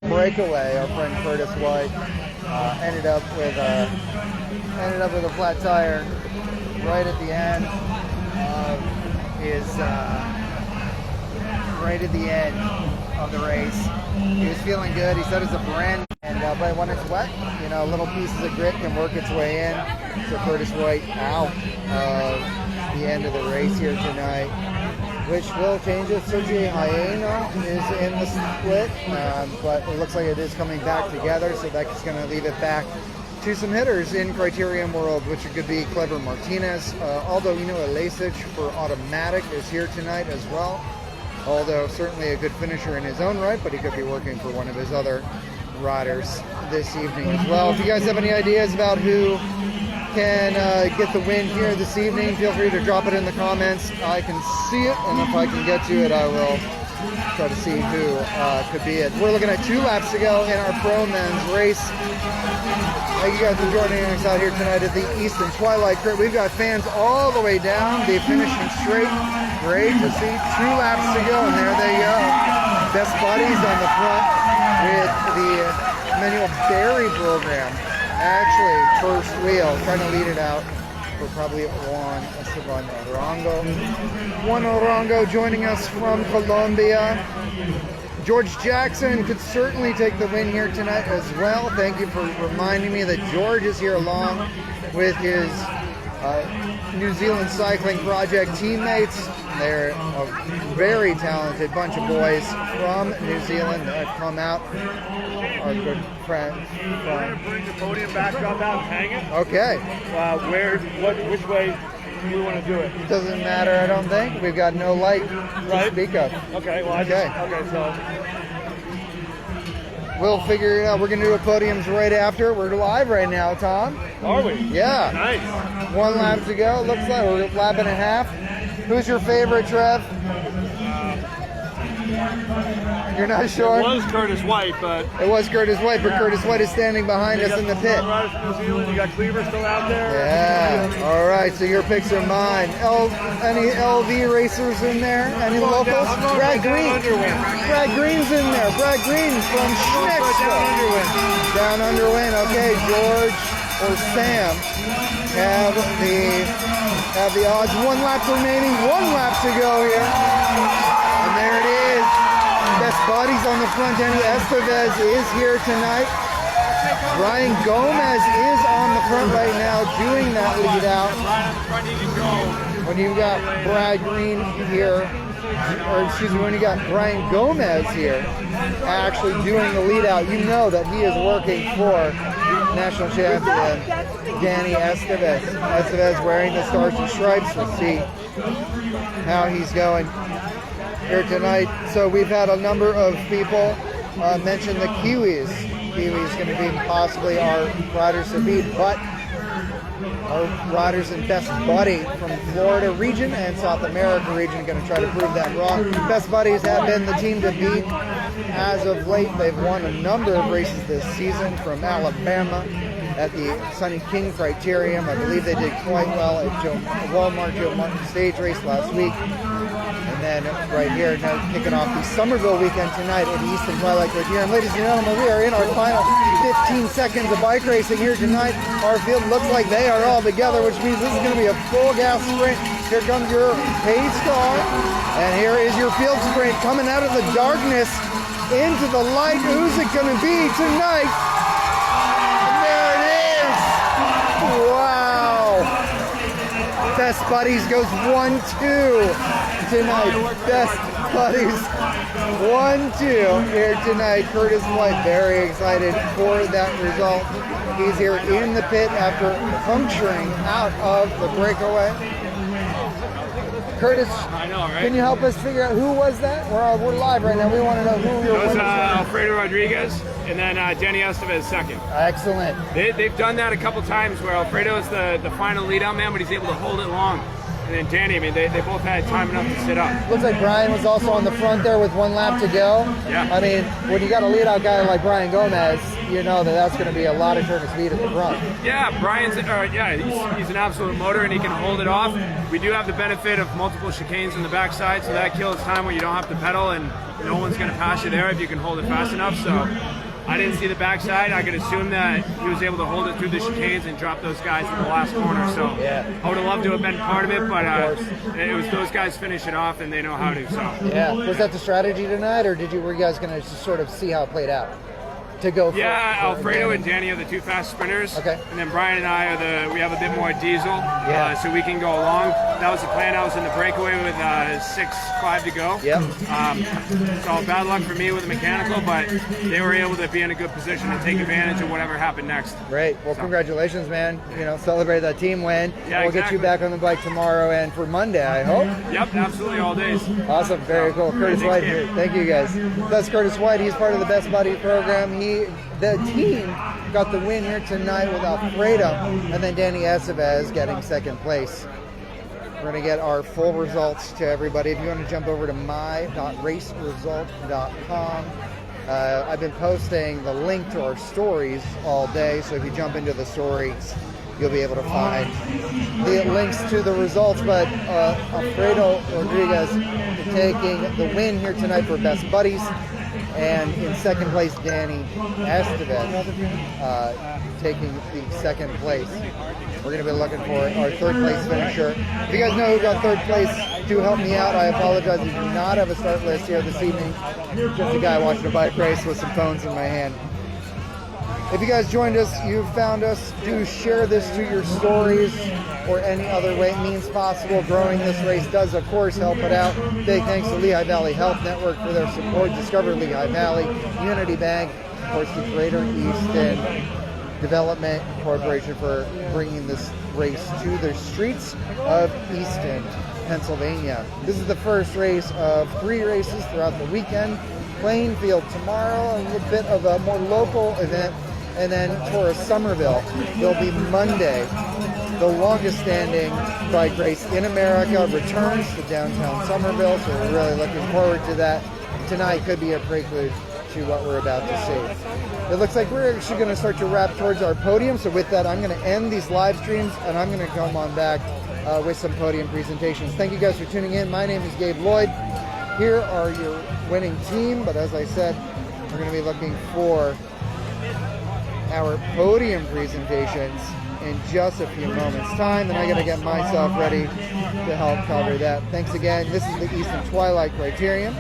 Breakaway, our friend Curtis White ended up with a flat tire right at the end of the race. He was feeling good. He said it's a brand, and but when it's wet, you know, little pieces of grit can work its way in. So Curtis White out of the end of the race here tonight, which will change it. Sergio Hyena is in the split, but it looks like it is coming back together, so that's going to leave it back to some hitters in Criterium World, which could be Clever Martinez. Although, you know, Lasich for Automatic is here tonight as well. Although certainly a good finisher in his own right, but he could be working for one of his other riders this evening as well. If you guys have any ideas about who can get the win here this evening, feel free to drop it in the comments. I can see it, and if I can get to it, I will try to see who could be it. We're looking at 2 laps to go in our pro men's race. Thank you guys for joining us out here tonight at the Easton Twilight. We've got fans all the way down, the finishing straight. Great to see. 2 laps to go, and there they go. Best buddies on the front with the Manuel Berry program. Actually, first wheel, trying to lead it out for probably Juan Esteban Orongo. Juan Orongo joining us from Colombia. George Jackson could certainly take the win here tonight as well. Thank you for reminding me that George is here along with his New Zealand Cycling Project teammates. They're a very talented bunch of boys from New Zealand that have come out. Our good friend. I'm going to bring the podium back up out and hang it. Okay. Which way do you want to do it? Doesn't matter, I don't think. We've got no light to speak of. Okay, well, so we'll figure it out. We're going to do a podiums right after. We're live right now, Tom. Are we? Yeah. Nice. 1 lap to go. Looks like we're a lap and a half. Who's your favorite, Trev? You're not sure? It was Curtis White, but... It was Curtis White, but Curtis White is standing behind us in the pit. Riders from New Zealand. You got Cleaver still out there. Yeah. All right, so your picks are mine. Any LV racers in there? Any locals? Brad Green. Brad Green's in there. Brad Green from Schnecksville. Down Underwind. Okay, George or Sam have the odds. 1 lap remaining. 1 lap to go here. And there it is. Best buddies on the front. Danny Estevez is here tonight. Brian Gomez is on the front right now doing that lead out. When you've got Brad Green here, or excuse me, when you got Brian Gomez here actually doing the lead out, you know that he is working for national champion Danny Estevez. Estevez wearing the Stars and Stripes. We'll see how he's going here tonight. So we've had a number of people mention the Kiwis. Kiwis going to be possibly our riders to beat, but our riders in Best Buddy from Florida region and South America region going to try to prove that wrong. Best Buddies have been the team to beat as of late. They've won a number of races this season from Alabama at the Sonny King Criterium. I believe they did quite well at Joe Martin stage race last week. And then right here, now kicking off the Somerville weekend tonight at Easton Twilight Criterium. Ladies and gentlemen, we are in our final 15 seconds of bike racing here tonight. Our field looks like they are all together, which means this is going to be a full gas sprint. Here comes your pace car, and here is your field sprint coming out of the darkness into the light. Who's it going to be tonight? And there it is. Wow. Best Buddies goes 1-2 tonight. Best Buddies 1-2 here tonight. Curtis White very excited for that result. He's here in the pit after puncturing out of the breakaway. Curtis, can you help us figure out who was that? We're live right now. We want to know who your winner was. Alfredo Rodriguez, and then Danny Estevez second. Excellent. They've done that a couple times where Alfredo is the final lead-out man, but he's able to hold it long. And then Danny, I mean, they both had time enough to sit up. Looks like Brian was also on the front there with 1 lap to go. Yeah. I mean, when you got a lead-out guy like Brian Gomez, you know that's going to be a lot of turn of speed at the front. Yeah, Brian's, he's an absolute motor and he can hold it off. We do have the benefit of multiple chicanes in the backside, so that kills time where you don't have to pedal and no one's going to pass you there if you can hold it fast enough. So I didn't see the backside. I could assume that he was able to hold it through the chicanes and drop those guys in the last corner. So yeah. I would have loved to have been part of it, but it was those guys finish it off and they know how to. So yeah, was that the strategy tonight, or were you guys going to just sort of see how it played out? To go for Alfredo and Danny are the 2 fast sprinters. Okay. And then Brian and I we have a bit more diesel, Yeah. so we can go along. That was the plan. I was in the breakaway with 6:05 to go. Yep. So bad luck for me with the mechanical, but they were able to be in a good position to take advantage of whatever happened next. Great. Well, congratulations, man. You know, celebrate that team win. Yeah, we'll get you back on the bike tomorrow and for Monday, I hope. Yep, absolutely, all days. Awesome. Very cool. Curtis White here. Thank you, guys. That's Curtis White. He's part of the Best Buddy program. The team got the win here tonight with Alfredo, and then Danny Estevez getting 2nd place. We're going to get our full results to everybody. If you want to jump over to my.raceresult.com, I've been posting the link to our stories all day, so if you jump into the stories, you'll be able to find the links to the results. But Alfredo Rodriguez taking the win here tonight for Best Buddies. And in 2nd place, Danny Estevez taking the 2nd place. We're going to be looking for our 3rd place finisher. If you guys know who got 3rd place, do help me out. I apologize, I do not have a start list here this evening. Just a guy watching a bike race with some phones in my hand. If you guys joined us, you found us, do share this to your stories or any other way means possible. Growing this race does, of course, help it out. Big thanks to Lehigh Valley Health Network for their support. Discover Lehigh Valley, Unity Bank, of course, the Greater Easton Development Corporation for bringing this race to the streets of Easton, Pennsylvania. This is the first race of 3 races throughout the weekend. Plainfield tomorrow, a little bit of a more local event. And then for Somerville, there'll be Monday. The longest standing bike race in America returns to downtown Somerville, so we're really looking forward to that. Tonight could be a prelude to what we're about to see. It looks like we're actually going to start to wrap towards our podium, so with that I'm going to end these live streams and I'm going to come on back with some podium presentations. Thank you guys for tuning in. My name is Gabe Lloyd. Here are your winning team, but as I said, we're going to be looking for our podium presentations in just a few moments time, and I gotta get myself ready to help cover that. Thanks again. This is the Easton Twilight Criterium.